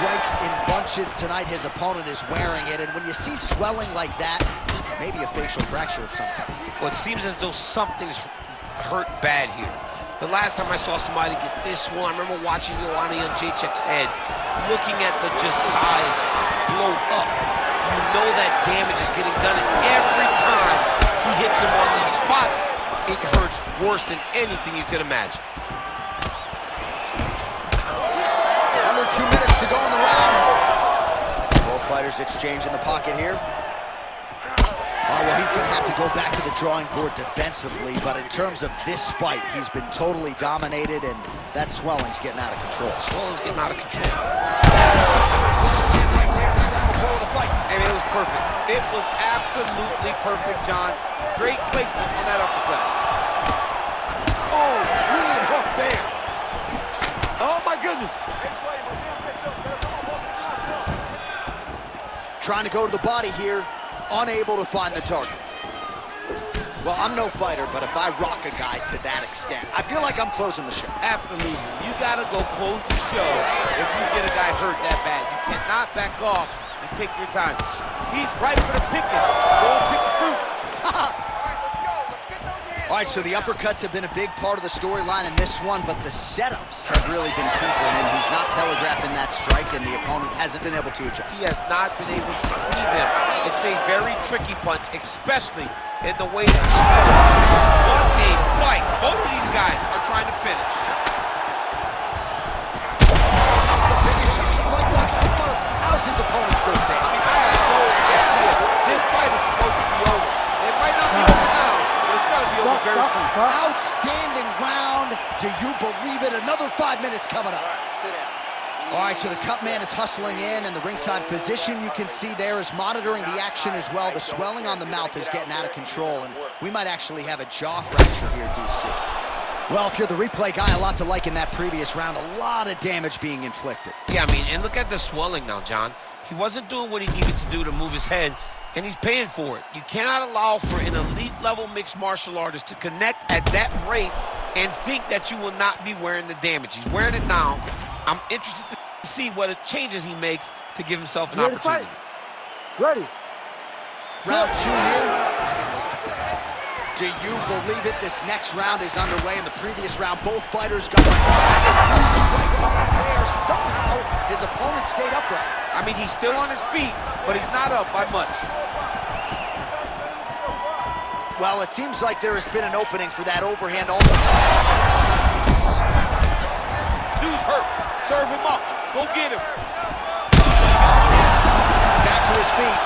strikes in bunches tonight. His opponent is wearing it, and when you see swelling like that, maybe a facial fracture of some kind. Well, it seems as though something's hurt bad here. The last time I saw somebody get this swollen, I remember watching Joanna Jędrzejczyk's head, looking at the just size blow up. You know that damage is getting done, and every time he hits him on these spots, it hurts worse than anything you could imagine. Under 2 minutes to go in the round. Both fighters exchange in the pocket here. Oh, well, he's going to have to go back to the drawing board defensively, but in terms of this fight, he's been totally dominated, and that swelling's getting out of control. Swelling's getting out of control. I mean, it was perfect. It was absolutely perfect, John. Great placement on that uppercut. Oh, clean hook there. Oh, my goodness. Trying to go to the body here, unable to find the target. Well, I'm no fighter, but if I rock a guy to that extent, I feel like I'm closing the show. Absolutely. You got to go close the show if you get a guy hurt that bad. You cannot back off and take your time. He's right for the picking. Go pick the fruit. All right, so the uppercuts have been a big part of the storyline in this one, but the setups have really been key for him. He's not telegraphing that strike, and the opponent hasn't been able to adjust. He has not been able to see them. It's a very tricky punch, especially in the way that... What a fight. Both of these guys are trying to finish. How's his opponent still standing? I mean, I have no idea. This fight is supposed to be over. It might not be over now, but it's going to be over very soon. Outstanding round. Do you believe it? Another 5 minutes coming up. Sit down. All right, so the cut man is hustling in, and the ringside physician you can see there is monitoring the action as well. The swelling on the mouth is getting out of control, and we might actually have a jaw fracture here, DC. Well, if you're the replay guy, a lot to like in that previous round. A lot of damage being inflicted. Yeah, I mean, and look at the swelling now, John. He wasn't doing what he needed to do to move his head, and he's paying for it. You cannot allow for an elite-level mixed martial artist to connect at that rate and think that you will not be wearing the damage. He's wearing it now. I'm interested to see what changes he makes to give himself an opportunity. Ready. Round 2 here. Do you believe it? This next round is underway. In the previous round, both fighters got there. Somehow, his opponent stayed upright. I mean, he's still on his feet, but he's not up by much. Well, it seems like there has been an opening for that overhand. Dude's hurt. Serve him up. Go get him. Back to his feet.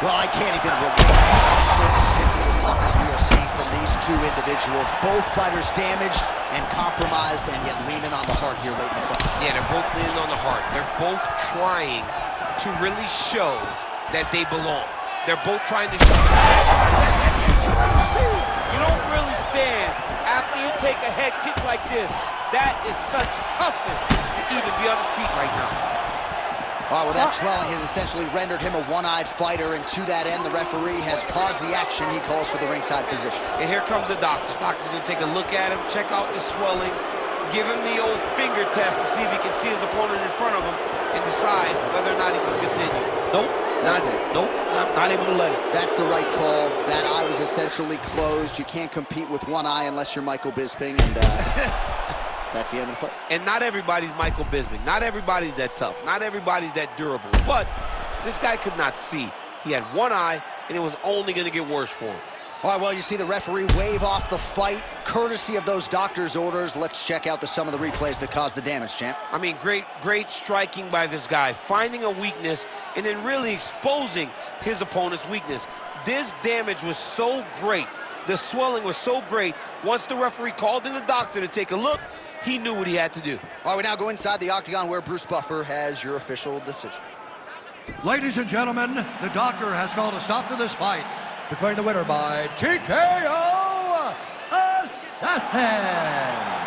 Well, I can't even relate to physical toughness we are seeing from these two individuals. Both fighters damaged and compromised, and yet leaning on the heart here late in the fight. Yeah, they're both leaning on the heart. They're both trying to really show that they belong. They're both trying to show. You don't really stand after you take a head kick like this. That is such toughness to even be on his feet right now. Well, that swelling has essentially rendered him a one-eyed fighter, and to that end, the referee has paused the action. He calls for the ringside physician. And here comes the doctor. The doctor's going to take a look at him, check out the swelling, give him the old finger test to see if he can see his opponent in front of him and decide whether or not he can continue. Nope. That's it. Nope, not able to let it. That's the right call. That eye was essentially closed. You can't compete with one eye unless you're Michael Bisping, and that's the end of the fight. And not everybody's Michael Bisping. Not everybody's that tough. Not everybody's that durable. But this guy could not see. He had one eye, and it was only going to get worse for him. All right, well, you see the referee wave off the fight, courtesy of those doctor's orders. Let's check out some of the replays that caused the damage, champ. I mean, great striking by this guy, finding a weakness and then really exposing his opponent's weakness. This damage was so great. The swelling was so great. Once the referee called in the doctor to take a look, he knew what he had to do. All right, we now go inside the octagon where Bruce Buffer has your official decision. Ladies and gentlemen, the doctor has called a stop to this fight, declaring the winner by TKO Assassin.